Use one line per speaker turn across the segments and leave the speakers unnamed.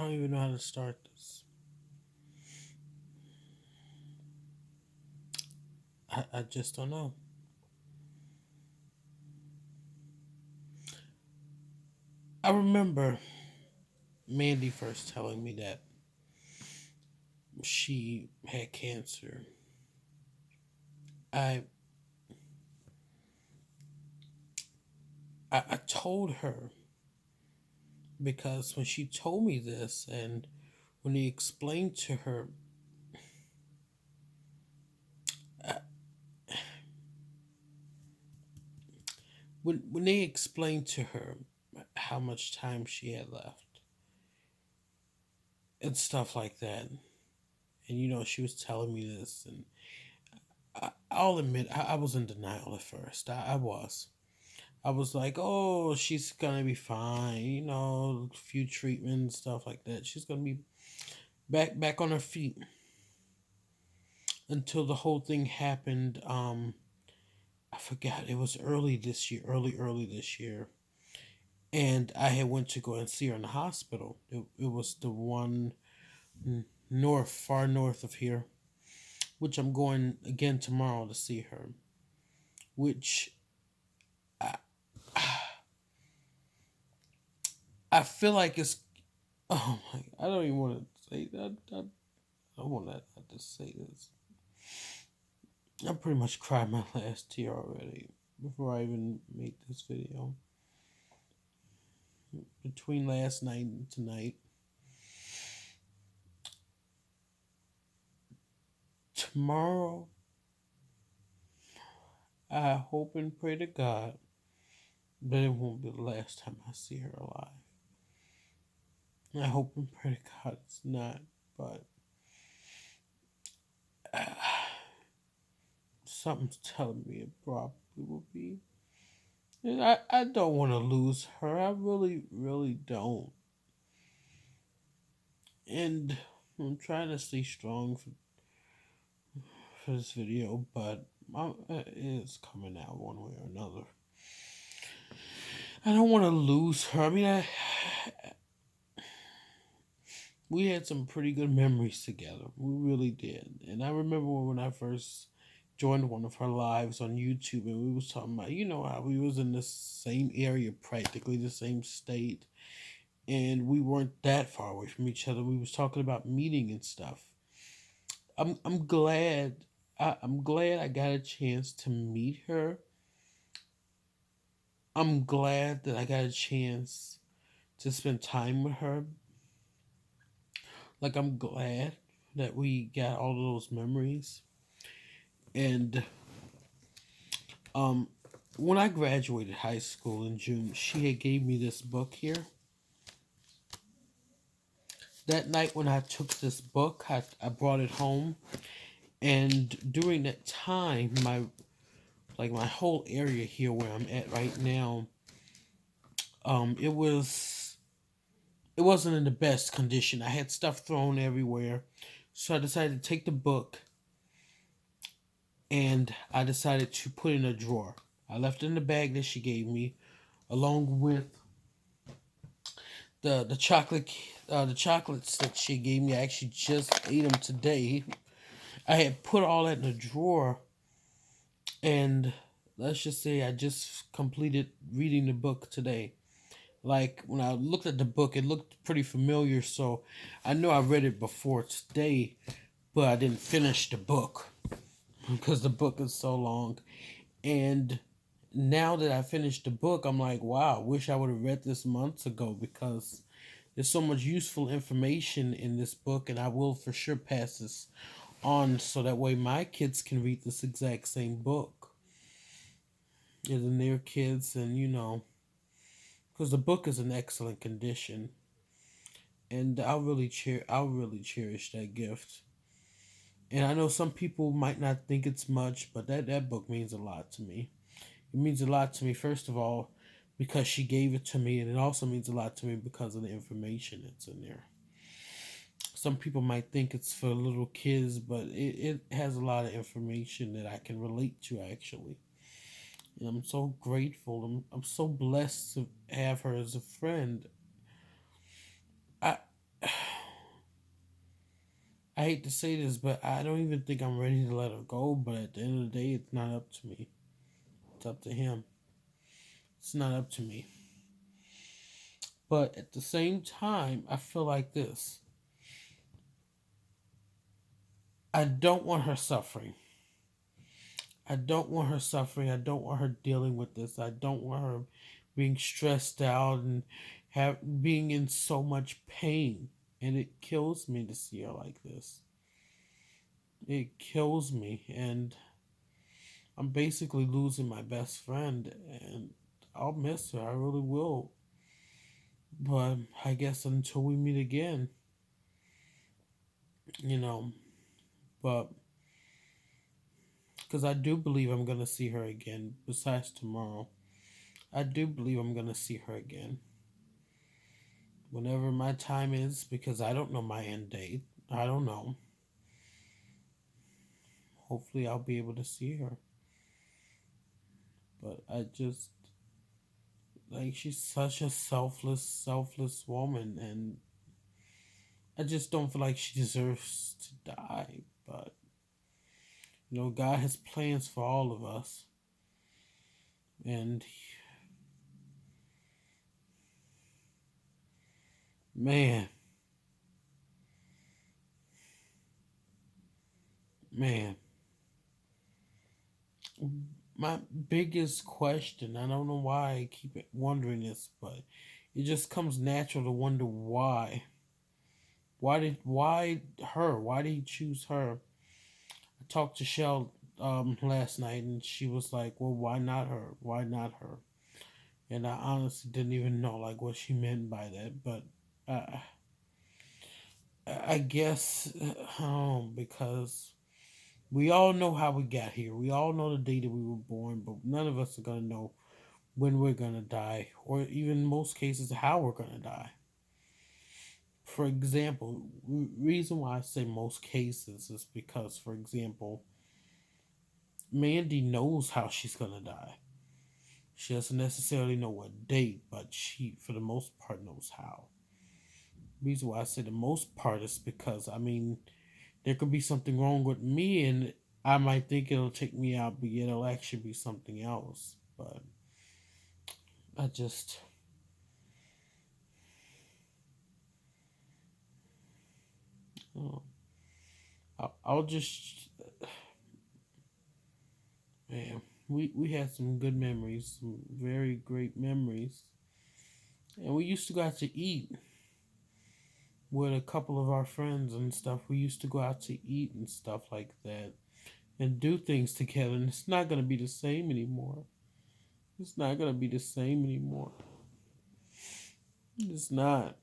I don't even know how to start this. I just don't know. I remember Mandy first telling me that she had cancer. I I told her because when she told me this and when he explained to her, uh, when they explained to her how much time she had left and stuff like that, and she was telling me this, and I'll admit I was in denial at first. I was. I was like, oh, she's gonna be fine. A few treatments, stuff like that. She's gonna be back on her feet until the whole thing happened. I forgot it was early this year, early this year, and I had went to go and see her in the hospital. It was the one north, far north of here, which I'm going again tomorrow to see her. Which I, I feel like it's. Oh my! I don't even want to say that. I want to just say this. I pretty much cried my last tear already before I even made this video. Between last night and tonight, tomorrow, I hope and pray to God that it won't be the last time I see her alive. I hope and pray to God it's not, but uh, something's telling me it probably will be. And I don't want to lose her. I really, really don't. And I'm trying to stay strong for this video, but it's coming out one way or another. I don't want to lose her. I mean, we had some pretty good memories together. We really did. And I remember when I first joined one of her lives on YouTube, and we was talking about, how we was in the same area, practically the same state, and we weren't that far away from each other. We was talking about meeting and stuff. I'm glad. I'm glad I got a chance to meet her. I'm glad that I got a chance to spend time with her. Like, I'm glad that we got all of those memories. And um, when I graduated high school in June, she had gave me this book here. That night when I took this book, I brought it home, and during that time, my whole area here where I'm at right now, it wasn't in the best condition. I had stuff thrown everywhere, so I decided to take the book and I decided to put it in a drawer. I left it in the bag that she gave me, along with the chocolate the chocolates that she gave me. I actually just ate them today. I had put all that in a drawer, and let's just say I just completed reading the book today. Like, when I looked at the book, it looked pretty familiar, so I know I read it before today, but I didn't finish the book because the book is so long. And now that I finished the book, I'm like, wow, I wish I would have read this months ago, because there's so much useful information in this book, and I will for sure pass this on so that way my kids can read this exact same book. And their kids, and because the book is in excellent condition, and I'll really cherish that gift. And I know some people might not think it's much, but that book means a lot to me. It means a lot to me, first of all, because she gave it to me, and it also means a lot to me because of the information that's in there. Some people might think it's for little kids, but it has a lot of information that I can relate to, actually. And I'm so grateful. I'm so blessed to have her as a friend. I I hate to say this, but I don't even think I'm ready to let her go. But at the end of the day, it's not up to me. It's up to him. It's not up to me. But at the same time, I feel like this. I don't want her suffering. I don't want her suffering. I don't want her dealing with this. I don't want her being stressed out and being in so much pain. And it kills me to see her like this. It kills me, and I'm basically losing my best friend, and I'll miss her. I really will. But I guess until we meet again, you know. But because I do believe I'm gonna see her again. Besides tomorrow, I do believe I'm gonna see her again whenever my time is. Because I don't know my end date. I don't know. Hopefully, I'll be able to see her. But I just like she's such a selfless woman, and I just don't feel like she deserves to die. But God has plans for all of us, and man, man, my biggest question. I don't know why I keep wondering this, but it just comes natural to wonder why. Why her? Why did he choose her? I talked to Shell last night, and she was like, "Well, why not her? Why not her?" And I honestly didn't even know like what she meant by that, but uh, I guess because we all know how we got here. We all know the day that we were born, but none of us are gonna know when we're gonna die, or even in most cases how we're gonna die. For example, reason why I say most cases is because, for example, Mandy knows how she's gonna die. She doesn't necessarily know what date, but she, for the most part, knows how. Reason why I say the most part is because there could be something wrong with me, and I might think it'll take me out, but it'll actually be something else. But I just, oh, I'll just, man, we had some good memories, some very great memories, and we used to go out to eat with a couple of our friends and stuff. We used to go out to eat and stuff like that, and do things together. And it's not gonna be the same anymore. It's not gonna be the same anymore. It's not.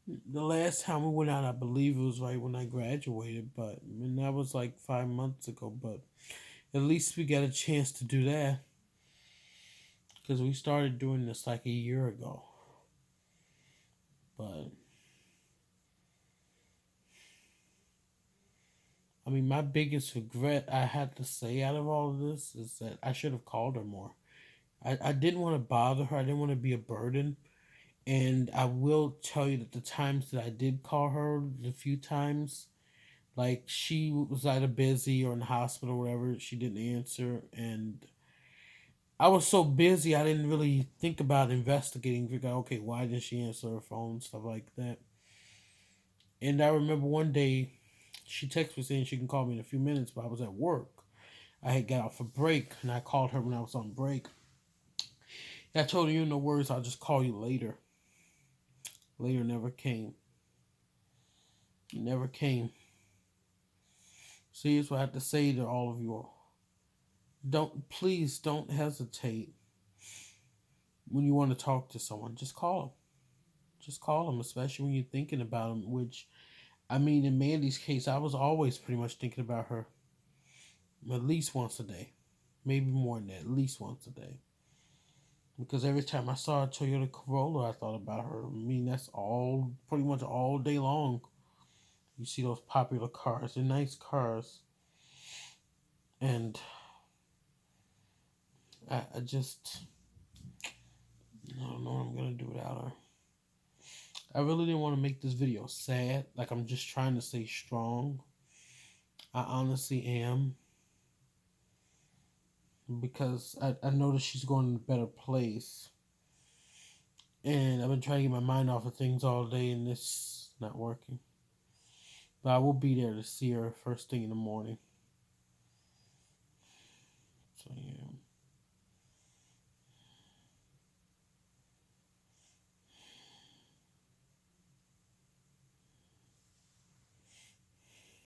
The last time we went out, I believe it was right when I graduated, but that was like 5 months ago. But at least we got a chance to do that because we started doing this like a year ago. But my biggest regret I had to say out of all of this is that I should have called her more. I didn't want to bother her. I didn't want to be a burden. And I will tell you that the times that I did call her, the few times, like she was either busy or in the hospital or whatever, she didn't answer. And I was so busy, I didn't really think about investigating, figure out, okay, why did she answer her phone, stuff like that. And I remember one day she texted me saying she can call me in a few minutes, but I was at work. I had got off a break, and I called her when I was on break. And I told her, no worries, I'll just call you later. Later never came. Never came. See, that's what I have to say to all of you all. Please don't hesitate when you want to talk to someone. Just call them. Just call them, especially when you're thinking about them. Which, in Mandy's case, I was always pretty much thinking about her at least once a day. Maybe more than that, at least once a day. Because every time I saw a Toyota Corolla, I thought about her. That's all, pretty much all day long. You see those popular cars, they're nice cars. And I just, I don't know what I'm going to do without her. I really didn't want to make this video sad. Like, I'm just trying to stay strong. I honestly am. Because I know that she's going in a better place. And I've been trying to get my mind off of things all day, and it's not working. But I will be there to see her first thing in the morning.